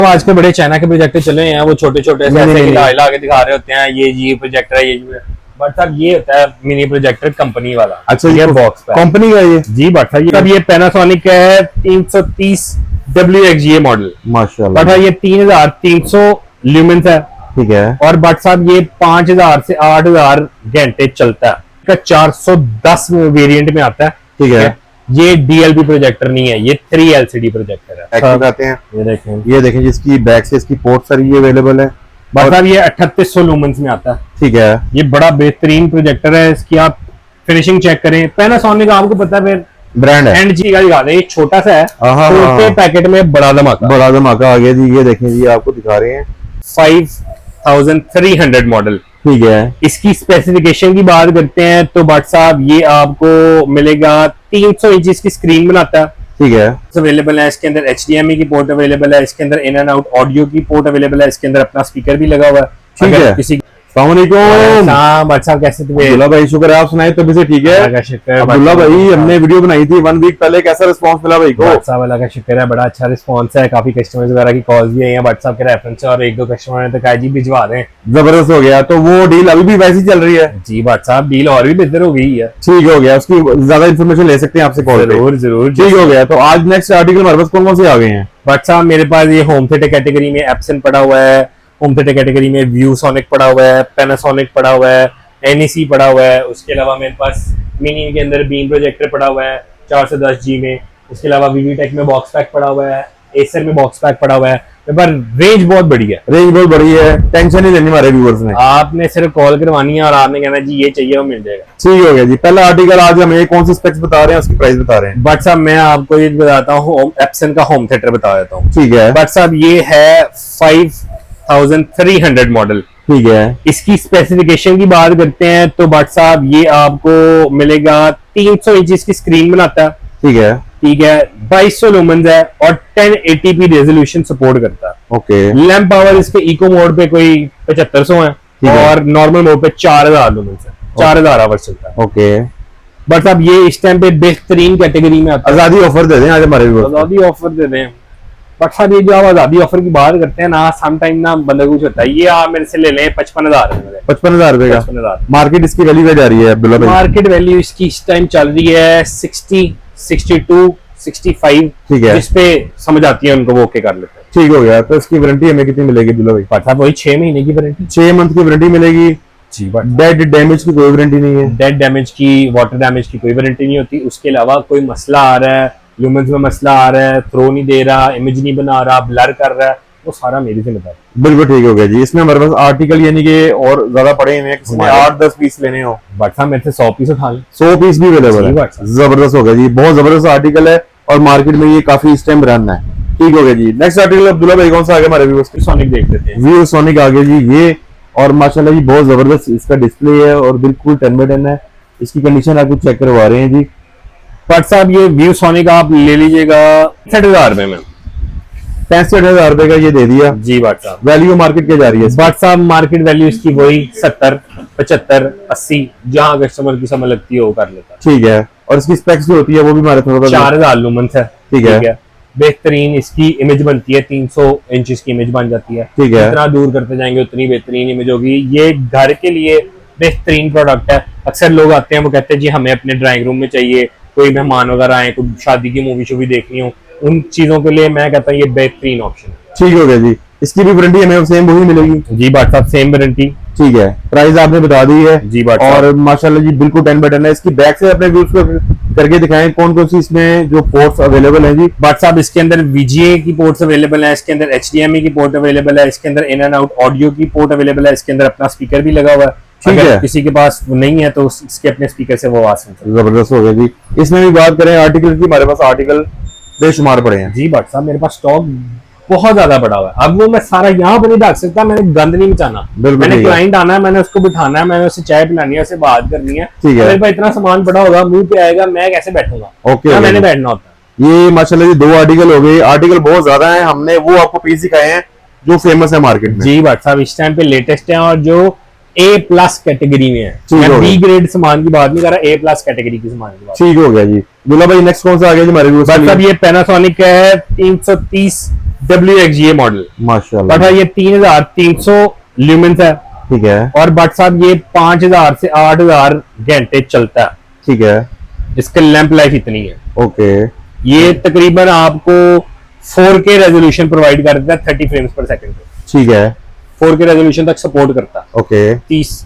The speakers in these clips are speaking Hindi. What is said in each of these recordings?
तो आज के बड़े चाइना के प्रोजेक्टर चले हैं, वो छोटे छोटे ऐसे हिला के दिखा रहे होते हैं, ये जी प्रोजेक्टर है, ये बट साहब ये होता है मिनी प्रोजेक्टर कंपनी वाला। अच्छा, ये बॉक्स कंपनी का ये जी बट साहब ये पैनासोनिक का है 330 WXGA मॉडल माशाल्लाह। बट ये 3300 ल्यूमेंस है, ठीक है। और बट साहब ये 5000 से 8000 घंटे चलता है, इसका 410 वेरिएंट में आता है, ठीक है। ये DLP प्रोजेक्टर नहीं है, ये 3 LCD प्रोजेक्टर है। दिखाते हैं, ये देखें जिसकी बैक से इसकी पोर्ट सारी अवेलेबल है। मतलब ये 3800 लूमेंस में आता है, ठीक है। ये बड़ा बेहतरीन प्रोजेक्टर है, इसकी आप फिनिशिंग चेक करें। पैनासोनिक आपको पता है फिर ब्रांड है, एंड जी का दिखा दे, ये छोटा सा है, छोटे पैकेट में बड़ा धमाका आ गया जी। ये देखें जी, आपको दिखा रहे हैं 5300 मॉडल, ठीक है। इसकी स्पेसिफिकेशन की बात करते हैं तो बट साहब ये आपको मिलेगा 300 इंच की स्क्रीन बनाता है, ठीक है। अवेलेबल है इसके अंदर HDMI की पोर्ट अवेलेबल है, इसके अंदर इन एंड आउट ऑडियो की पोर्ट अवेलेबल है, इसके अंदर अपना स्पीकर भी लगा हुआ है, ठीक है। किसी कैसे अब्दुल्ला भाई शुक्र है, आप सुनाए तो भी ठीक है। अब्दुल्ला भाई हमने वीडियो बनाई थी 1 वीक पहले, कैसा रिस्पांस मिला भाई को? वाला का शुक्र है, बड़ा अच्छा रिस्पांस है, काफी कस्टमर्स वगैरह की कॉल्स भी आई हैं व्हाट्सएप के रेफरेंस से, और 1-2 कस्टमर ने तो कहा जी भिजवा दें, जबरदस्त हो गया। तो वो डील अभी भी वैसी चल रही है जी व्हाट्सएप, डील और भी बेहतर हो गई है, ठीक हो गया। उसकी ज्यादा इन्फॉर्मेशन ले सकते हैं आपसे कॉल पे, जरूर ठीक हो गया। तो आज नेक्स्ट आर्टिकल हमारे पास कौन कौन से आ गए हैं? व्हाट्सएप मेरे पास ये होम थिएटर कैटेगरी में एप्सन पड़ा हुआ है, होम थिएटर कैटेगरी में व्यूसोनिक पड़ा हुआ है, पैनासोनिक पड़ा हुआ है, NEC पड़ा हुआ है। उसके अलावा मेरे पास मिनी के अंदर बीम प्रोजेक्टर पड़ा हुआ है 410G में। उसके अलावा वीवीटेक में बॉक्स पैक पड़ा हुआ है, एसर में बॉक्स पैक पड़ा हुआ है। पर रेंज बहुत बड़ी है, टेंशन नहीं लेनी हमारे व्यूअर्स ने, आपने सिर्फ कॉल करवानी है और आपने कहना जी ये चाहिए वो मिल जाएगा, ठीक हो गया जी। पहला आर्टिकल आज हमें कौन सी स्पेक्स बता रहे हैं, उसकी प्राइस बता रहे हैं? बट साहब मैं आपको ये बताता हूँ, एप्सन का होम थिएटर बता देता हूँ, ठीक है। बट साहब ये है 5300 मॉडल, ठीक है। इसकी स्पेसिफिकेशन की बात करते हैं तो बट साहब ये आपको मिलेगा 300 इंच की स्क्रीन बनाता है, ठीक है, ठीक है। 2200 लुमेंस है और 1080p रेजोल्यूशन सपोर्ट करता है, ओके। लैंप पावर इसके इको मोड पे कोई 7500 है और नॉर्मल मोड पे 4000 लुमेंस है, 4000 आवर्स चलता है, ओके। बट साहब ये इस टाइम पे बेहतरीन कैटेगरी में आता है। आजादी ऑफर दे दें आज हमारे व्यूअर्स को, आजादी ऑफर दे दें। बट साहब ये जो आप आजादी ऑफर की बात करते हैं ना, सम टाइम ना बंदा कुछ होता है, ये आप मेरे से ले लें 55,000 रुपए का। 55,000 मार्केट इसकी वैल्यू क्या जा रही है अब्दुल्ला भाई? मार्केट वैल्यू इसकी इस टाइम चल रही है 60, 62, 65, ठीक है। जिस पे समझ आती है उनको वो ओके कर लेते हैं, ठीक हो गया। तो इसकी वारंटी हमें कितनी मिलेगी अब्दुल्ला भाई? बट साहब वही 6 महीने की वारंटी, 6 मंथ की वारंटी मिलेगी जी। बट डेड डैमेज की कोई वारंटी नहीं है, डेड डैमेज की, वाटर डैमेज की कोई वारंटी नहीं होती। उसके अलावा कोई मसला आ रहा है, ल्यूमेंस में मसला आ रहा है, थ्रो नहीं दे रहा, इमेज नहीं बना रहा, ब्लर कर रहा है, वो सारा मेरी जिम्मेदारी। बिल्कुल ठीक हो गया जी। इसमें हमारे पास आर्टिकल यानी कि और ज्यादा पड़े हुए हैं, किसी ने 8-10 पीस लेने हो बट साहब मेरे से 100 पीस उठा लें, 100 पीस भी अवेलेबल है। जबरदस्त हो गया जी, बहुत जबरदस्त आर्टिकल है और मार्केट में ये काफी इस टाइम रन है, ठीक हो गया जी। नेक्स्ट आर्टिकल अब्दुल्ला भाई कौन सा आ गया हमारे व्यूअर्स? सोनिक देख लेते हैं। व्यू सोनिक आ गया जी ये, और माशाल्लाह जी बहुत जबरदस्त इसका डिस्प्ले है और बिल्कुल 10/10 है। इसकी कंडीशन आपको चेक करवा रहे हैं जी। बट साहब ये व्यू सोनिक आप ले लीजिएगा 60,000 रुपए में, 65,000 रुपए का ये दे दिया जी। बट साहब वैल्यू मार्केट क्या जा रही है? बट साहब मार्केट वैल्यू इसकी वही 70, 75, 80 जहां कस्टमर की समझ लगती है वो कर लेता है, ठीक है। और इसकी स्पेक्स जो होती है वो भी हमारे थोड़ा 4000 लुमेंस है, ठीक है। बेहतरीन इसकी इमेज बनती है, 300 इंच की इमेज बन जाती है, ठीक है। जितना दूर करते जाएंगे उतनी बेहतरीन इमेज होगी। ये घर के लिए बेहतरीन प्रोडक्ट है। अक्सर लोग आते हैं वो कहते हैं जी हमें अपने ड्राइंग रूम में चाहिए, कोई मेहमान वगैरह आए, कोई शादी की मूवी शूवी देखनी हो, उन चीजों के लिए मैं कहता हूँ ये बेहतरीन ऑप्शन है, ठीक हो गया जी। इसकी भी वारंटी हमें सेम वही मिलेगी जी बट साहब, सेम वारंटी, ठीक है। प्राइस आपने बता दी है जी बट, और माशाल्लाह जी बिल्कुल 10/10 है। इसकी बैक से अपने व्यूज को करके दिखाएं कौन कौन सी इसमें जो पोर्ट्स अवेलेबल हैं जी। बट साहब इसके अंदर VGA की पोर्ट्स अवेलेबल है, इसके अंदर HDMI की पोर्ट अवेलेबल है, इसके अंदर इन एंड आउट ऑडियो की पोर्ट अवेलेबल है, इसके अंदर अपना स्पीकर भी लगा हुआ है, ठीक है। किसी के पास नहीं है तो इसके अपने स्पीकर से वो आवाज सुनते हैं। जबरदस्त हो गया जी। इसमें भी बात करें आर्टिकल की, हमारे पास आर्टिकल बेशुमार पड़े हैं जी। बट साहब मेरे पास स्टॉक बहुत ज्यादा बड़ा हुआ है, अब वो मैं सारा यहाँ पर नहीं रख सकता, मैंने गंद नहीं मचाना, मैंने क्लाइंट आना है, मैंने उसको बिठाना है, मैंने उससे चाय पिलानी है, उससे बात करनी है, ठीक है। मेरे पास इतना सामान पड़ा होगा, मुंह पे आएगा, मैं कैसे बैठूंगा, ओके, मैंने बैठना होता है। ये माशाल्लाह जी 2 आर्टिकल हो गए, आर्टिकल बहुत ज्यादा है, हमने वो आपको पीस दिखाए हैं जो फेमस है मार्केट में जी। बट साहब इस टाइम पे लेटेस्ट है और जो A+ कैटेगरी में है, मैं B ग्रेड सामान की बात नहीं कर रहा, A+ कैटेगरी की सामान की बात, ठीक हो गया जी। दुल्ला भाई नेक्स्ट कौन सा आ गया जी हमारे व्यूअर्स? मतलब ये पैनासोनिक का है 330 WXGA मॉडल। माशाल्लाह। बट ये 3300 ल्यूमेंस है, ठीक है। और बट साहब ये 5000 से 8000 घंटे चलता है, ठीक है। इसका लैंप लाइफ इतनी है। ओके। ये तकरीबन आपको 4K रेजोल्यूशन प्रोवाइड करता है 30 फ्रेम्स पर सेकंड पे। ठीक है। 4K रेजोल्यूशन तक सपोर्ट करता है, ओके। 30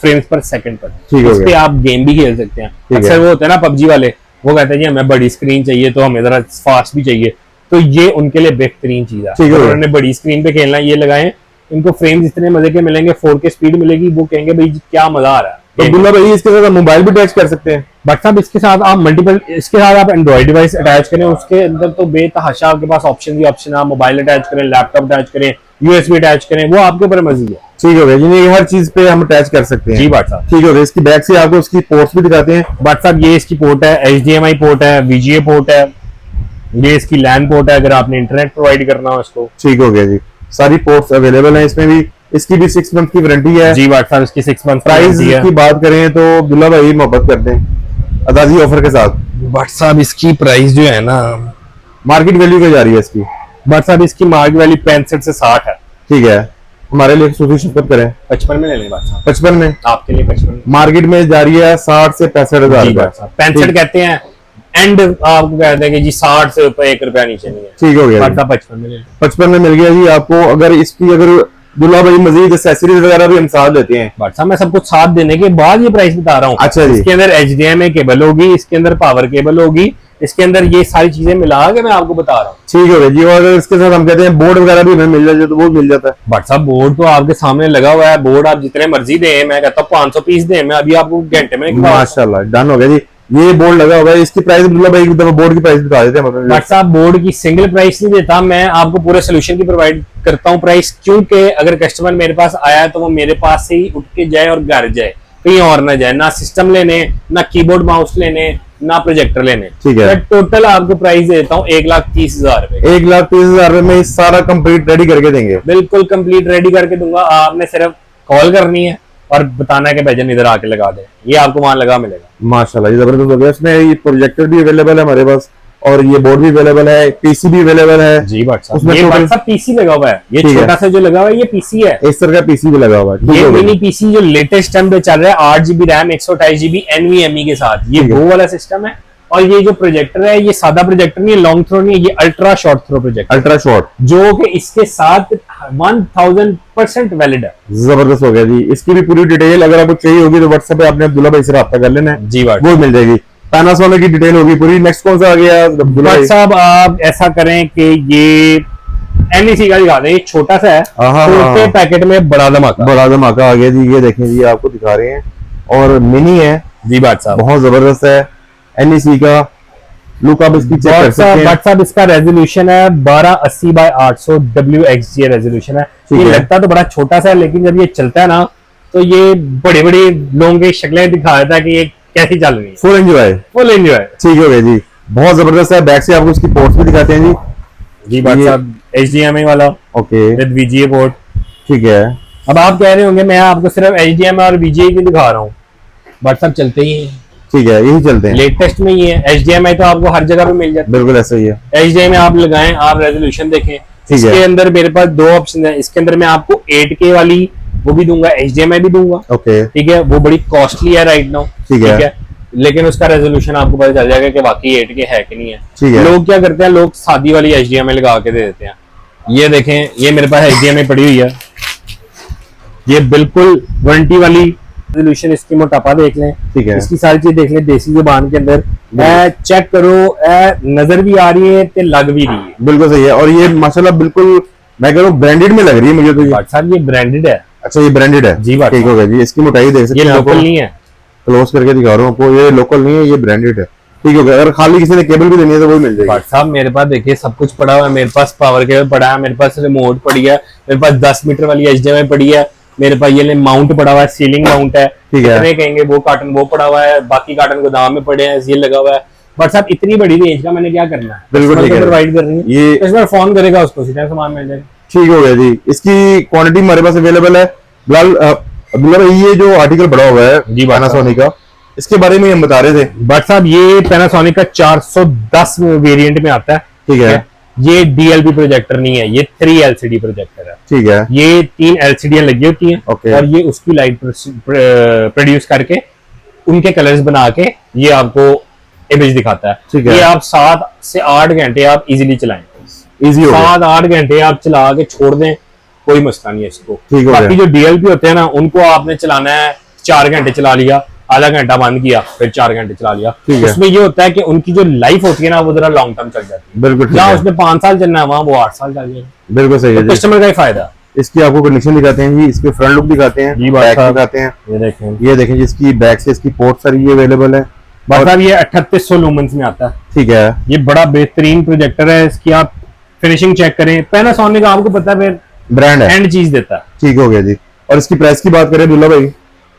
फ्रेम्स पर सेकंड पर। ठीक इस हो पे गया। आप गेम भी खेल सकते हैं। ठीक अक्सर है। वो होते हैं ना पबजी वाले, वो कहते हैं जी हमें बड़ी स्क्रीन चाहिए तो हमें जरा फास्ट भी चाहिए, तो ये उनके लिए बेहतरीन चीज है। ठीक है। अगर उन्होंने बड़ी स्क्रीन पे खेलना है, ये लगाएं, इनको फ्रेम्स इतने मजे के मिलेंगे, 4K स्पीड मिलेगी, वो कहेंगे भाई क्या मजा आ रहा है। तो अब्दुल्ला भाई इसके साथ मोबाइल भी अटैच कर सकते हैं? बट साहब इसके साथ आप मल्टीपल, इसके साथ आप एंड्रॉइड डिवाइस अटैच करें, उसके अंदर तो बेतहाशा आपके पास ऑप्शन ही ऑप्शन है। आप मोबाइल अटैच करें, लैपटॉप अटैच करें, USB अटैच करें, वो आपके ऊपर मर्जी है। ठीक हो गया जी, हर चीज पे हम अटैच कर सकते हैं। जी बट साहब। ठीक हो गया। इसकी बैक से आपको उसकी पोर्ट्स भी दिखाते हैं। बट साहब ये इसकी पोर्ट है, HDMI पोर्ट है, VGA पोर्ट है, ये इसकी लैन पोर्ट है अगर आपने इंटरनेट प्रोवाइड करना हो इसको। ठीक हो गया जी, सारी पोर्ट्स अवेलेबल हैं इसमें भी। इसकी भी 6 मंथ की वारंटी है। जी बट साहब इसकी 6 मंथ प्राइस की बात करें तो अब्दुल्ला भाई मोहब्बत करते हैं अदाजी ऑफर के साथ। बट साहब इसकी प्राइस जो है ना, मार्केट वैल्यू क्या जा रही है इसकी? बट साहब इसकी मार्केट वैल्यू 65 से 60 है। ठीक है। हमारे लिए सूफी शफकत करें 55 में ले लें बट साहब, 55 में। आपके लिए 55। मार्केट में जा रही है 60 से 65,000 जी बट साहब 65 कहते हैं, एंड आपको कहते हैं कि जी 60 से ऊपर 1 रुपया नीचे नहीं है। ठीक हो गया बट जी। साहब 55 में ले लें। 55 में मिल गया जी आपको। अगर इसकी अगर दुल्हा भाई मजीद एक्सेसरीज वगैरह भी हम साथ लेते हैं। बट साहब मैं सब कुछ साथ देने के बाद ये प्राइस बता रहा हूँ। अच्छा जी। इसके अंदर HDMI केबल होगी, इसके अंदर पावर केबल होगी, इसके अंदर ये सारी चीजें मिला के मैं आपको बता रहा हूँ। ठीक हो गया जी। और अगर इसके साथ हम कहते हैं बोर्ड वगैरह भी हमें मिल जाए तो वो मिल जाता है। बट साहब बोर्ड तो आपके सामने लगा हुआ है, बोर्ड आप जितने मर्जी दें, मैं कहता हूँ 500 पीस दें, मैं अभी आपको घंटे में निकलवा। माशाल्लाह डन हो गया जी। ये बोर्ड लगा हुआ है, इसकी प्राइस अब्दुल्ला भाई एक दफा बोर्ड की प्राइस बता देते हैं मतलब। बट साहब बोर्ड की सिंगल प्राइस नहीं देता, मैं आपको पूरे सोल्यूशन की प्रोवाइड करता हूँ प्राइस, क्योंकि अगर कस्टमर मेरे पास आया तो वो मेरे पास से ही उठ के जाए और घर जाए, कहीं और ना जाए, ना सिस्टम लेने, ना कीबोर्ड माउस लेने, ना प्रोजेक्टर लेने। ठीक है। मैं टोटल आपको प्राइस देता हूँ 1,30,000 रुपए। 1,30,000 रुपए में सारा कंप्लीट रेडी करके देंगे। बिल्कुल कंप्लीट रेडी करके दूंगा। आपने सिर्फ कॉल करनी है और बताना है कि भाईजान इधर आके लगा दे, ये आपको वहां लगा मिलेगा। माशाल्लाह ये जबरदस्त हो गया। इसमें ये प्रोजेक्टर भी अवेलेबल है हमारे पास, और ये बोर्ड भी अवेलेबल है, पीसी भी अवेलेबल है। जी बट साहब उसमें ये total- बट साहब पीसी लगा हुआ है, ये ठीक है। छोटा सा जो लगा हुआ है ये पीसी है। इस तरह का पीसी भी लगा हुआ है। ठीक ये हो गया। मिनी पीसी जो लेटेस्ट टाइम पे चल रहा है 8GB रैम 128GB NVMe के साथ, ये ठीक है। वो वाला सिस्टम है। और ये जो प्रोजेक्टर है ये सादा प्रोजेक्टर नहीं है, लॉन्ग थ्रो नहीं है, ये ultra short throw projector, ultra short जो कि इसके साथ 1000% वैलिड है। जबरदस्त हो गया जी। इसकी भी पूरी डिटेल अगर आपको चाहिए होगी तो व्हाट्सएप पे आपने अब्दुल्ला भाई से रब्ता कर लेना है, जी बट वो मिल जाएगी। पैनासोनिक की डिटेल होगी पूरी। नेक्स्ट कौन सा आ गया अब्दुल्ला भाई? साहब आप ऐसा करें कि ये NEC का दिखा दें, ये छोटा सा है, हाँ, छोटे हाँ। पैकेट में बड़ा धमाका। बड़ा धमाका आ गया जी। ये देखें जी, आपको दिखा रहे हैं, और मिनी है, जी बात साहब। बहुत जबरदस्त है। NEC का लुक आप इसकी चेक कर सकते हैं। बट साहब इसका रेजोल्यूशन है 1280x800 WXGA रेजोल्यूशन है। ठीक ये है। लगता तो बड़ा छोटा सा है, लेकिन जब ये चलता है ना तो ये बड़े बड़े लोगों की शक्लें दिखा देता है कि ये कैसी चल रही है। Full enjoy. Full enjoy. ठीक हो गया जी, बहुत जबरदस्त है। बैक से आपको इसकी पोर्ट्स भी दिखाते हैं जी। जी बात ये- साहब HDMI वाला ओके विद VGA पोर्ट। ठीक है। अब आप कह रहे होंगे मैं आपको सिर्फ HDMI और VGA की दिखा रहा हूँ, बट साहब चलते ही हैं, ठीक है, यही चलते हैं। लेटेस्ट में ये है। HDMI तो आपको हर जगह पे मिल जाता बिल्कुल ऐसा ही है। है। HDMI आप लगाएं, आप रेजोल्यूशन देखें। है। इसके अंदर मेरे पास 2 ऑप्शन है। इसके अंदर मैं आपको 8K वाली वो भी दूंगा, HDMI भी दूंगा। ओके ठीक है, वो बड़ी कॉस्टली है राइट नाउ। ठीक है। लेकिन उसका रेजोल्यूशन आपको पता चल जाएगा कि वाकई 8K है कि नहीं है। ठीक है। लोग क्या करते हैं, लोग सादी वाली HDMI लगा के दे देते हैं। ये देखें, ये मेरे पास HDMI पड़ी हुई है, ये बिल्कुल वारंटी वाली रेजोल्यूशन। इसकी मोटापा देख लें, ठीक है। इसकी सारी चीज देख लें, देसी जुबान के अंदर चेक करो, नजर भी आ रही है ते लग भी रही है। बिल्कुल सही है। और ये माशाल्लाह बिल्कुल मैं कह रहा हूँ ब्रांडेड में लग रही है मुझे तो ये। बट साहब ये ब्रांडेड है, अच्छा ये ब्रांडेड है जी बात ठीक हो गया जी। इसकी मोटाई देख सकते ये हैं लोकल आपको। नहीं है। क्लोज करके दिखा रहा हूँ आपको, ये लोकल नहीं है, ये ब्रांडेड है। ठीक हो गया। अगर खाली किसी ने केबल भी देनी है तो वो मिल जाएगी। बट साहब मेरे पास देखिए सब कुछ पड़ा हुआ है। मेरे पास पावर केबल पड़ा है, मेरे पास रिमोट पड़ी है, मेरे पास 10 मीटर वाली HDMI पड़ी है, मेरे पास ये माउंट पड़ा हुआ है, सीलिंग माउंट है। ठीक है। कितने कहेंगे वो कार्टन वो पड़ा हुआ है, बाकी कार्टन गोदाम में पड़े हैं, ये लगा हुआ है। बट साहब इतनी बड़ी रेंज का मैंने क्या करना है, बिल्कुल ठीक है। प्रोवाइड कर रही है। ये इस बार फोन करेगा उसको सीधा सामान मिल जाएगा। ठीक हो गया जी। इसकी क्वांटिटी हमारे पास अवेलेबल है। बिलाल अब्दुल्ला भाई ये जो आर्टिकल पड़ा हुआ है जी बात पैनासोनिक का, इसके बारे में हम बता रहे थे। बट साहब ये पैनासोनिक का 410 वेरिएंट में आता है। ठीक है। ये DLP प्रोजेक्टर नहीं है, ये 3 LCD प्रोजेक्टर है। ठीक है, ये 3 LCD लगी होती हैं ओके। और ये उसकी लाइट प्रोड्यूस करके उनके कलर्स बना के ये आपको इमेज दिखाता है। ठीक है। ये आप 7 से 8 घंटे आप इजीली चलाएं, इजी हो गया। 7-8 घंटे आप चला के छोड़ दें, कोई मसला नहीं है इसको। ठीक हो गया। बाकी जो DLP होते हैं ना, उनको आपने चलाना है 4 घंटे चला लिया, आधा घंटा बंद किया, फिर 4 घंटे चला लिया। ठीक है। उसमें ये होता है कि उनकी जो लाइफ होती है ना, वो जरा लॉन्ग टर्म चल जाती है। बिल्कुल ठीक जहाँ है, उसमें 5 साल चलना है, वहाँ वो 8 साल चल जाएगा। बिल्कुल सही है तो जी। कस्टमर का ही फायदा। इसकी आपको कंडीशन दिखाते हैं जी, इसके फ्रंट लुक दिखाते हैं, जी, बैक साहब। दिखाते हैं। ये देखें, ये देखें जिसकी बैक से इसकी पोर्ट सारी ये अवेलेबल है। मतलब ये 3800 लूमेंस में आता है। ठीक है, ये बड़ा बेहतरीन प्रोजेक्टर है। इसकी आप फिनिशिंग चेक करें, पैनासोनिक आपको पता है फिर ब्रांड है। एंड चीज देता है। ठीक हो गया जी। और इसकी प्राइस की बात करें अब्दुल्ला भाई,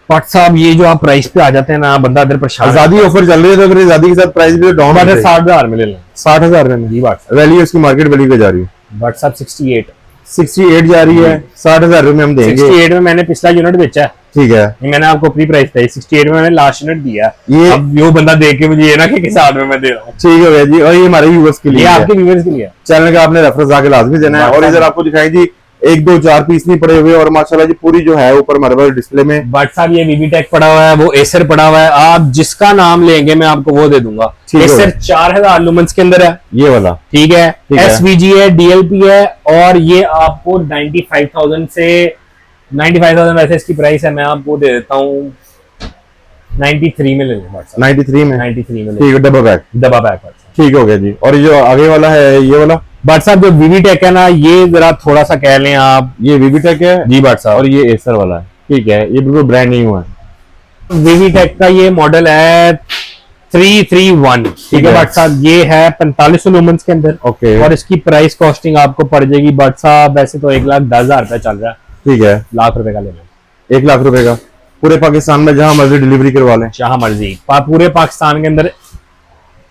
बट साहब ये जो आप प्राइस पे आ जाते हैं ना, बंदा इधर परेशान आजादी ऑफर चल रही है, तो फिर आजादी के साथ प्राइस भी डाउन है। है। 60,000 में ले लें। 60,000 में जी बात वैल्यू इसकी मार्केट वैल्यू पे जा रही है, बट साहब 68 जा रही है। 60,000 में हम देंगे। 68 में मैंने पिछला यूनिट बेचा है। ठीक है, ये मैंने आपको अपनी प्राइस बताई, 68 में मैंने लास्ट यूनिट दिया। ये अब यो बंदा देख के मुझे ये ना कि किस हाल में मैं दे रहा हूँ। ठीक हो गया जी। और ये हमारे व्यूअर्स के ये लिए है। आपके व्यूअर्स के लिए है। चैनल का आपने रेफरेंस आके लाजमी देना है। और इधर आपको दिखाई जी 1 2 4 पीस नहीं पड़े हुए, और माशाल्लाह जी पूरी जो है ऊपर हमारे पास डिस्प्ले में। बट साहब ये वीवीटेक पड़ा हुआ है, वो एसर पड़ा हुआ है। आप जिसका नाम लेंगे मैं आपको वो दे दूंगा। ठीक है। एसर 4000 लुमेंस के अंदर है। ये वाला ठीक है, ठीक है। SVG है, DLP है, और ये आपको 95,000 से 95,000 वैसे इसकी प्राइस है, मैं आपको दे देता हूँ 93 में ले लें। 93 में। 93 में ले ठीक है, डबल बैक। दबा बैक। ठीक हो गया जी। और ये जो आगे वाला है ये वाला, बट साहब जो वीवीटेक है ना, ये जरा थोड़ा सा कह लें आप। ये वीवीटेक है जी बट साहब, और ये एसर वाला है। ठीक है, ये बिल्कुल ब्रांड नहीं हुआ है। वीवीटेक का ये मॉडल है 331। ठीक है बट साहब, ये है 4500 लुमेंस के अंदर। ओके, और इसकी प्राइस कॉस्टिंग आपको पड़ जाएगी बट साहब वैसे तो 1,10,000 रुपए चल रहा है। ठीक है, लाख रुपए का ले लें, 1 लाख रुपए का पूरे पाकिस्तान में जहां मर्जी डिलीवरी करवा लें। जहां मर्जी पूरे पाकिस्तान के अंदर,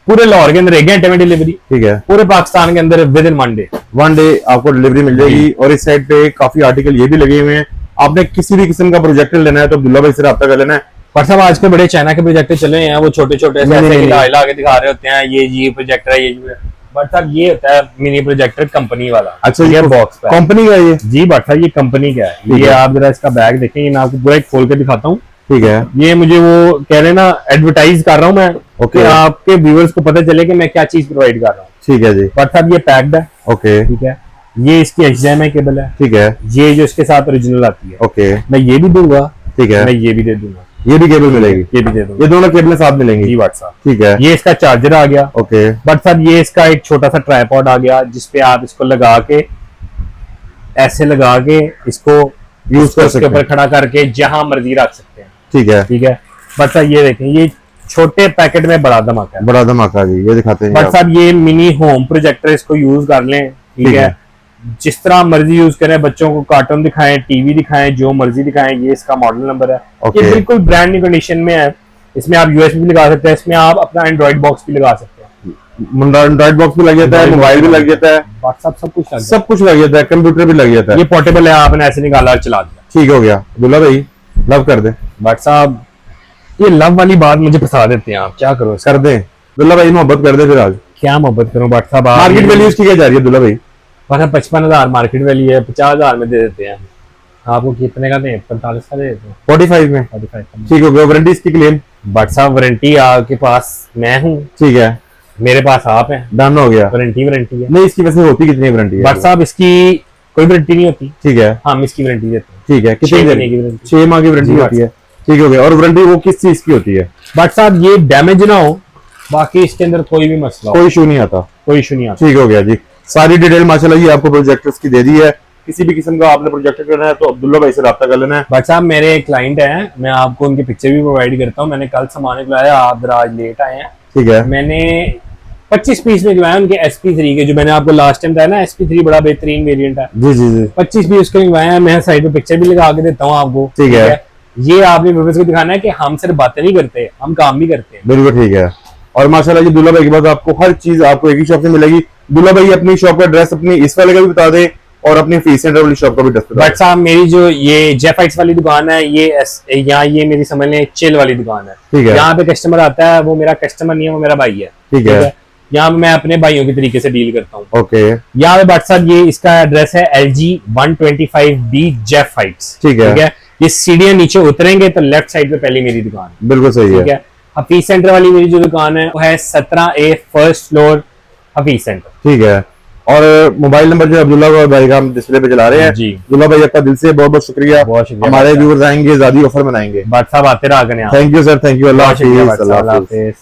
पूरे लाहौर के अंदर 1 घंटे में डिलीवरी। ठीक है, पूरे पाकिस्तान के अंदर विद इन 1 डे। 1 डे आपको डिलीवरी मिल जाएगी। और इस साइड पे काफी आर्टिकल ये भी लगे हुए हैं। आपने किसी भी किस्म का प्रोजेक्टर लेना है तो अब्दुल्ला भाई से रब्ता कर लेना है। पर साहब आजकल बड़े चाइना के प्रोजेक्टर चले हैं, वो छोटे छोटे नहीं। ला के दिखा रहे होते हैं, ये प्रोजेक्टर है, ये बट साहब ये होता है मिनी प्रोजेक्टर कंपनी वाला। अच्छा, ये बॉक्स पे कंपनी का ये। जी बट साहब ये कंपनी का है। ठीक ये है। आप जरा इसका बैग देखेंगे, मैं आपको पूरा एक खोल के दिखाता हूँ। ठीक है, ये मुझे वो कह रहे हैं ना, एडवर्टाइज कर रहा हूँ मैं, ओके। कि आपके व्यूअर्स को पता चले कि मैं क्या चीज प्रोवाइड कर रहा हूँ। ठीक है जी, बट साहब ये पैक्ड है। ओके। ठीक है, ये इसकी HDMI केबल है। ठीक है, ये जो इसके साथ ओरिजिनल आती है, ओके। मैं ये भी दूंगा। ठीक है, मैं ये भी दे दूंगा, ये भी केबल मिलेगी। ये भी दे दूंगा। ये दोनों केबलें साथ मिलेंगी। जी बट साहब, ठीक है, ये इसका चार्जर आ गया। ओके। बट साहब ये इसका एक छोटा सा ट्राइपॉड आ गया, जिसपे आप इसको लगा के, ऐसे लगा के इसको यूज कर उसके सकते ऊपर हैं। खड़ा करके जहां मर्जी रख सकते हैं। ठीक है, ठीक है, बट साहब ये देखें, ये छोटे पैकेट में बड़ा धमाका है। बड़ा धमाका जी, ये दिखाते हैं बट आप। साहब ये मिनी होम प्रोजेक्टर, इसको यूज कर लें। ठीक है, जिस तरह मर्जी यूज करें, बच्चों को कार्टून दिखाएं, टीवी दिखाएं, जो मर्जी दिखाएं। ये इसका मॉडल नंबर है। ओके। ये बिल्कुल ब्रांड न्यू कंडीशन में है। इसमें आप USB भी लगा सकते हैं, इसमें आप अपना एंड्रॉइड बॉक्स भी लगा सकते हैं। एंड्रॉइड बॉक्स भी लग जाता है, मोबाइल भी लग जाता है, व्हाट्सएप सब कुछ लग सब कुछ लग जाता है, कंप्यूटर भी लग जाता जाता है। है। ये पोर्टेबल है, आपने ऐसे निकाला और चला दिया। ठीक हो गया अब्दुल्ला भाई, लव कर दे। बट साहब ये लव वाली बात मुझे फंसा देते हैं, आप क्या करो कर दे अब्दुल्ला भाई, मोहब्बत कर दे फिर आज। क्या मोहब्बत करूं बट साहब। मार्केट वैल्यू इसकी क्या जा रही है अब्दुल्ला भाई? 55,000 मार्केट वैल्यू है, 50,000 में दे देते हैं। आपको कितने का दें? 45 का दे देते हैं। 45 में। 45 का। ठीक हो गया। वारंटी इसकी क्लेम? बट साहब वारंटी आपके पास मैं हूँ, ठीक है, मेरे पास आप हैं, डन हो गया। वारंटी है। नहीं इसकी वैसे होती कितनी वारंटी है? बट साहब इसकी कोई वारंटी नहीं होती, ठीक है, हम इसकी वारंटी देते हैं। ठीक है। 6 कितनी महीने की वारंटी। 6 माह की वारंटी जी, होती है। ठीक हो गया। और वारंटी वो किस चीज की होती है? बट साहब ये डैमेज ना हो, बाकी इसके अंदर कोई भी मसला हो, कोई इशू नहीं आता। कोई इशू नहीं आता। ठीक हो गया जी। सारी डिटेल माशाल्लाह जी आपको प्रोजेक्टर्स की दे दी है। किसी भी किस्म का आपने प्रोजेक्टर करना है तो अब्दुल्ला भाई से रब्ता कर लेना है। बट साहब मेरे एक क्लाइंट हैं, मैं आपको उनकी पिक्चर भी प्रोवाइड करता हूँ। मैंने कल सामान निकलाया, आप जरा आज लेट आए हैं। ठीक है, मैंने 25 पीस निकलवाए उनके SP3 के, जो मैंने आपको लास्ट टाइम बताया ना, SP3 बड़ा बेहतरीन वेरिएंट है। जी जी जी। 25 पीस उसके निकलवाए हैं। मैं साइड पे पिक्चर भी लगा के देता हूँ आपको। ठीक है। ये आपने व्यूअर्स को दिखाना है कि हम सिर्फ बातें नहीं करते, हम काम भी करते हैं। बिल्कुल ठीक है। और माशाल्लाह जी अब्दुल्ला भाई के बाद आपको हर चीज आपको एक ही शॉप से मिलेगी। अब्दुल्ला भाई अपनी शॉप का एड्रेस अपनी इस वाले का भी बता दें और अपनी फीस सेंटर वाली शॉप का भी एड्रेस बता दें। बट साहब मेरी जो ये जेफाइट्स वाली दुकान है, यहाँ ये मेरी समझ लें चिल वाली दुकान है। ठीक है, यहाँ पे कस्टमर आता है, वो मेरा कस्टमर नहीं है, वो मेरा भाई है। ठीक है। यहाँ पे मैं अपने भाइयों के तरीके से डील करता हूँ। ओके, यहाँ पे भाट साहब ये इसका एड्रेस है LG 125B जेफ हाइट्स। ठीक है। ये सीढ़ियां नीचे उतरेंगे तो लेफ्ट साइड पे पहले मेरी दुकान है। बिल्कुल सही ठीक है। हफीज सेंटर वाली मेरी जो दुकान है वो है 17A first floor Hafeez centre. ठीक है। और मोबाइल नंबर जो अब्दुल्ला भाई का हम डिस्प्ले पे चला रहे हैं जी। अब्दुल्ला भाई आपका दिल से बहुत बहुत शुक्रिया। बहुत शुक्रिया। हमारे व्यूअर्स आएंगे, ज्यादा ऑफर मनाएंगे। भाट साहब आते रहा करें। Thank you sir, thank you. Allah Hafiz. Allah Hafiz.